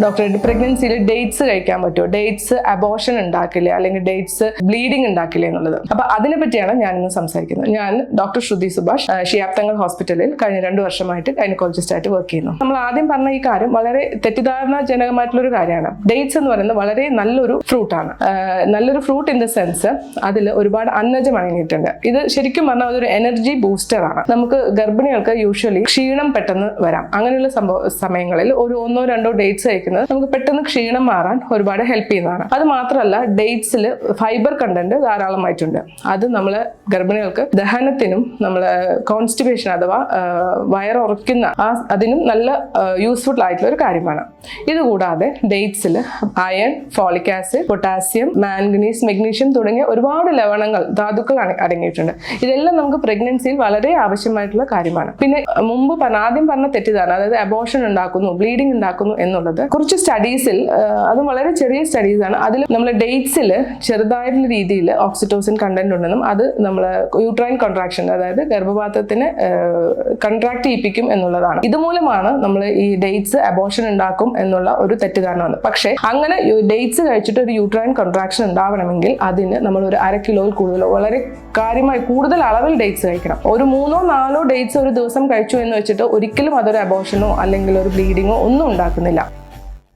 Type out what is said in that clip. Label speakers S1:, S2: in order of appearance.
S1: Doctor പ്രഗ്നൻസിയിൽ dates കഴിക്കാൻ പറ്റുമോ, dates abortion ഉണ്ടാക്കില്ലേ അല്ലെങ്കിൽ ഡേറ്റ്സ് ബ്ലീഡിംഗ് ഉണ്ടാക്കില്ലേ എന്നുള്ളത്. അപ്പൊ അതിനെ പറ്റിയാണ് ഞാനിന്ന് സംസാരിക്കുന്നത്. ഞാൻ ഡോക്ടർ ശ്രുതി സുഭാഷ്, ഷിയാബ് ഹോസ്പിറ്റലിൽ കഴിഞ്ഞ 2 വർഷമായിട്ട് ഗൈനക്കോളജിസ്റ്റ് ആയിട്ട് വർക്ക് ചെയ്യുന്നു. നമ്മൾ ആദ്യം പറഞ്ഞ ഈ കാര്യം വളരെ തെറ്റിദ്ധാരണാജനകമായിട്ടുള്ള ഒരു കാര്യമാണ്. ഡേറ്റ്സ് എന്ന് പറയുന്നത് വളരെ നല്ലൊരു ഫ്രൂട്ടാണ്. നല്ലൊരു ഫ്രൂട്ട് ഇൻ ദ സെൻസ് അതിൽ ഒരുപാട് അന്നജം അടങ്ങിയിട്ടുണ്ട്. ഇത് ശരിക്കും പറഞ്ഞാൽ അതൊരു എനർജി ബൂസ്റ്റർ ആണ്. നമുക്ക് ഗർഭിണികൾക്ക് യൂഷ്വലി ക്ഷീണം പെട്ടെന്ന് വരാം. അങ്ങനെയുള്ള സമയങ്ങളിൽ ഒരു 1-2 ഡേറ്റ്സ് കഴിക്കുന്നത് നമുക്ക് പെട്ടെന്ന് ക്ഷീണം മാറാൻ ഒരുപാട് ഹെൽപ്പ് ചെയ്യുന്നതാണ്. അത് മാത്രമല്ല ഡേറ്റ്സിൽ ഫൈബർ കണ്ടന്റ് ധാരാളമായിട്ടുണ്ട്. അത് നമ്മളെ ഗർഭിണികൾക്ക് ദഹനത്തിനും നമ്മളെ കോൺസ്റ്റിപ്പേഷൻ അഥവാ വയറുറയ്ക്കുന്ന അതിനും നല്ല യൂസ്ഫുൾ ആയിട്ടുള്ള ഒരു കാര്യമാണ്. ഇതുകൂടാതെ ഡേറ്റ്സിൽ iron, folic acid, potassium, manganese, magnesium തുടങ്ങിയ ഒരുപാട് ലവണങ്ങൾ, ധാതുക്കൾ അടങ്ങിയിട്ടുണ്ട്. ഇതെല്ലാം നമുക്ക് പ്രഗ്നൻസിയിൽ വളരെ ആവശ്യമായിട്ടുള്ള കാര്യമാണ്. പിന്നെ ആദ്യം പറഞ്ഞ തെറ്റിദ്ധാരണ, അതായത് അബോർഷൻ ഉണ്ടാക്കുന്നു, ബ്ലീഡിംഗ് ഉണ്ടാക്കുന്നു എന്നുള്ളത് കുറച്ച് സ്റ്റഡീസിൽ, അതും വളരെ ചെറിയ സ്റ്റഡീസ് ആണ്, അതിൽ നമ്മൾ ഡേറ്റ്സിൽ ചെറുതായിട്ടുള്ള രീതിയിൽ ഓക്സിറ്റോസിൻ കണ്ടന്റ് ഉണ്ടെന്നും അത് നമ്മളെ യൂട്രൈൻ കോൺട്രാക്ഷൻ, അതായത് ഗർഭപാത്രത്തിന് കൺട്രാക്ട് ചെയ്യിപ്പിക്കും എന്നുള്ളതാണ്. ഇതുമൂലമാണ് നമ്മൾ ഈ ഡേറ്റ്സ് അബോർഷൻ ഉണ്ടാക്കും എന്നുള്ള ഒരു തെറ്റിദ്ധാരണ വന്നത്. പക്ഷേ അങ്ങനെ ഡേറ്റ്സ് കഴിച്ചിട്ട് ഒരു യൂട്രൈൻ കോൺട്രാക്ഷൻ ഉണ്ടാവണമെങ്കിൽ അതിന് നമ്മൾ ഒരു 1/2 കിലോയിൽ കൂടുതലോ വളരെ കാര്യമായി കൂടുതൽ അളവിൽ ഡേറ്റ്സ് കഴിക്കണം. ഒരു 3-4 ഡേറ്റ്സ് ഒരു ദിവസം കഴിച്ചു എന്ന് വെച്ചിട്ട് ഒരിക്കലും അതൊരു അബോർഷനോ അല്ലെങ്കിൽ ഒരു ബ്ലീഡിങ്ങോ ഒന്നും ഉണ്ടാക്കുന്നില്ല.